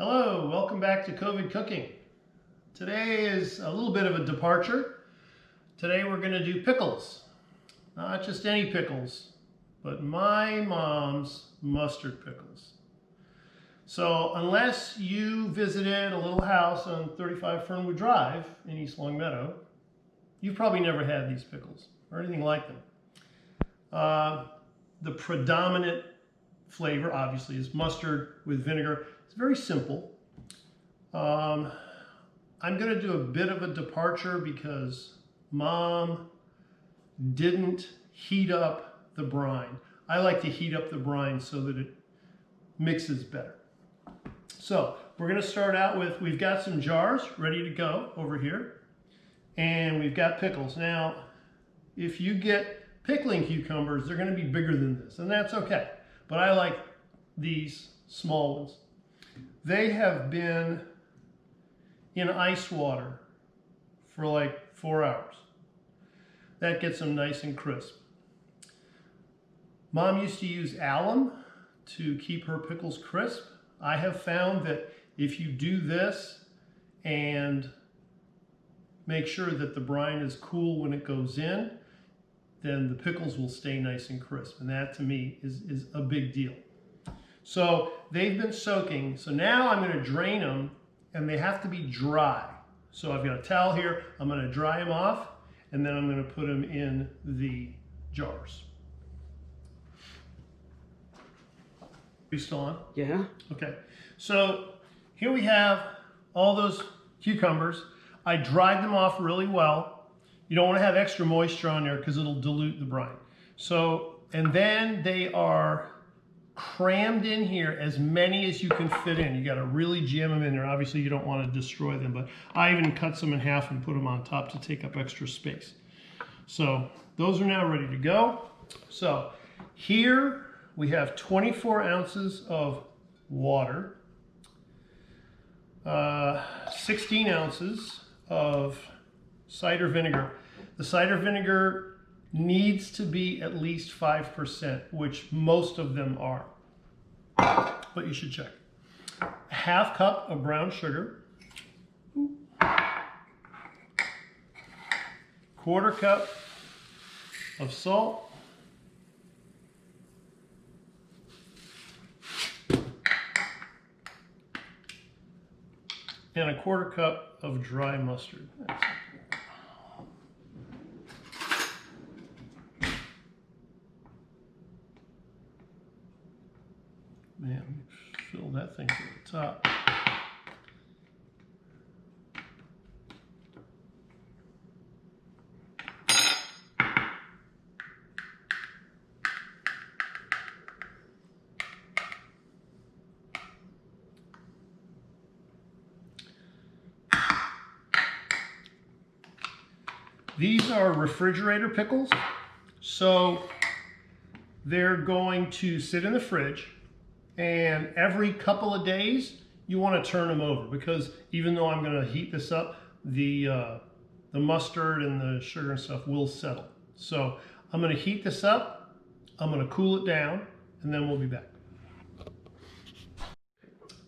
Hello, welcome back to COVID Cooking. Today is a little bit of a departure. Today we're going to do pickles. Not just any pickles, but my mom's mustard pickles. So unless you visited a little house on 35 Fernwood Drive in East Longmeadow, you've probably never had these pickles or anything like them. The predominant flavor obviously is mustard with vinegar. It's very simple. I'm going to do a bit of a departure because Mom didn't heat up the brine. I like to heat up the brine so that it mixes better. So we're going to start out with, we've got some jars ready to go over here, and we've got pickles. Now, if you get pickling cucumbers, they're going to be bigger than this, and that's okay. But I like these small ones. They have been in ice water for like 4 hours. That gets them nice and crisp. Mom used to use alum to keep her pickles crisp. I have found that if you do this and make sure that the brine is cool when it goes in, then the pickles will stay nice and crisp. And that to me is a big deal. So they've been soaking. So now I'm going to drain them, and they have to be dry. So I've got a towel here. I'm going to dry them off, and then I'm going to put them in the jars. Are you still on? Yeah. Okay. So here we have all those cucumbers. I dried them off really well. You don't want to have extra moisture on there because it'll dilute the brine. So, and then they are crammed in here, as many as you can fit in. You got to really jam them in there. Obviously you don't want to destroy them, but I even cut some in half and put them on top to take up extra space. So those are now ready to go. So here we have 24 ounces of water, 16 ounces of cider vinegar. The cider vinegar needs to be at least 5%, which most of them are, but you should check. A half cup of brown sugar, quarter cup of salt, and a quarter cup of dry mustard. Man, fill that thing to the top. These are refrigerator pickles, so they're going to sit in the fridge. And every couple of days, you want to turn them over, because even though I'm going to heat this up, the mustard and the sugar and stuff will settle. So I'm going to heat this up, I'm going to cool it down, and then we'll be back.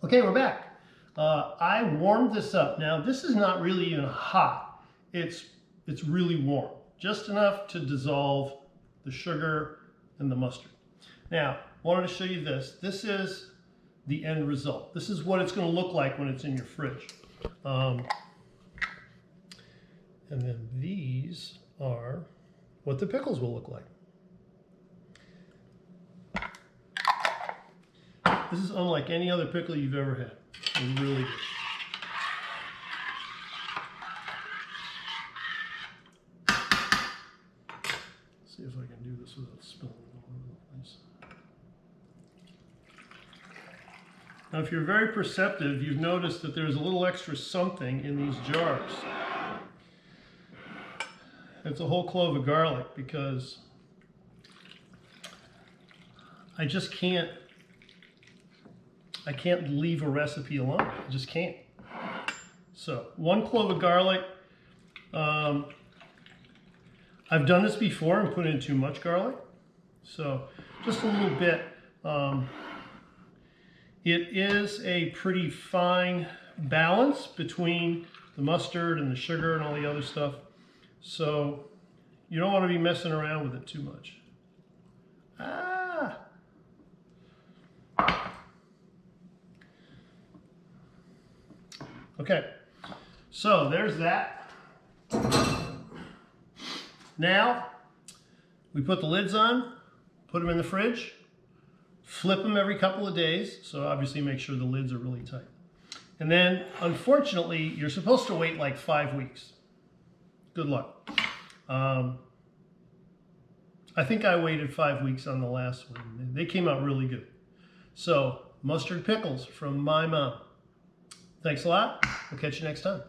Okay, we're back. I warmed this up. Now, this is not really even hot. It's really warm, just enough to dissolve the sugar and the mustard. Now, I wanted to show you this. This is the end result. This is what it's going to look like when it's in your fridge. And then these are what the pickles will look like. This is unlike any other pickle you've ever had. It's really good. Let's see if I can do this without spilling it all over the place. Now, if you're very perceptive, you've noticed that there's a little extra something in these jars. It's a whole clove of garlic, because I just can't leave a recipe alone. I just can't. So 1 clove of garlic. I've done this before and put in too much garlic. So just a little bit It is a pretty fine balance between the mustard and the sugar and all the other stuff. So you don't want to be messing around with it too much. Okay, so there's that. Now we put the lids on, put them in the fridge, flip them every couple of days, so obviously make sure the lids are really tight. And then, unfortunately, you're supposed to wait like 5 weeks. Good luck. I think I waited 5 weeks on the last one. They came out really good. So, mustard pickles from my mom. Thanks a lot. We'll catch you next time.